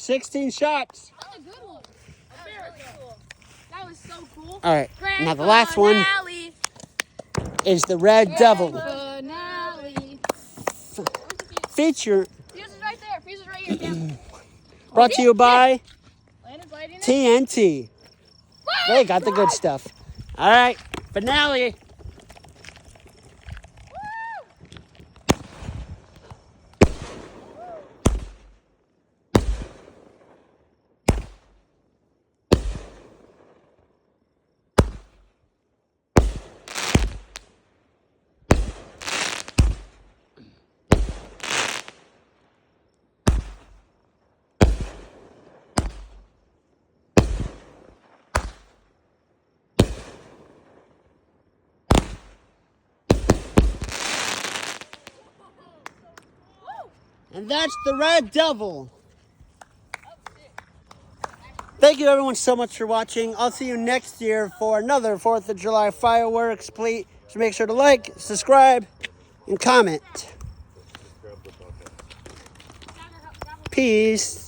16 shots. That's a good one. Very cool. That was so cool. All right, now the last one is the Red Devil. Finale. Feature Fuse is right there. Fuse is right here. Yeah. brought to you by Landon's lighting it. TNT. They got the good stuff. All right, finale. And that's the Red Devil. Thank you everyone so much for watching. I'll see you next year for another 4th of July fireworks. Please make sure to like, subscribe, and comment. Peace.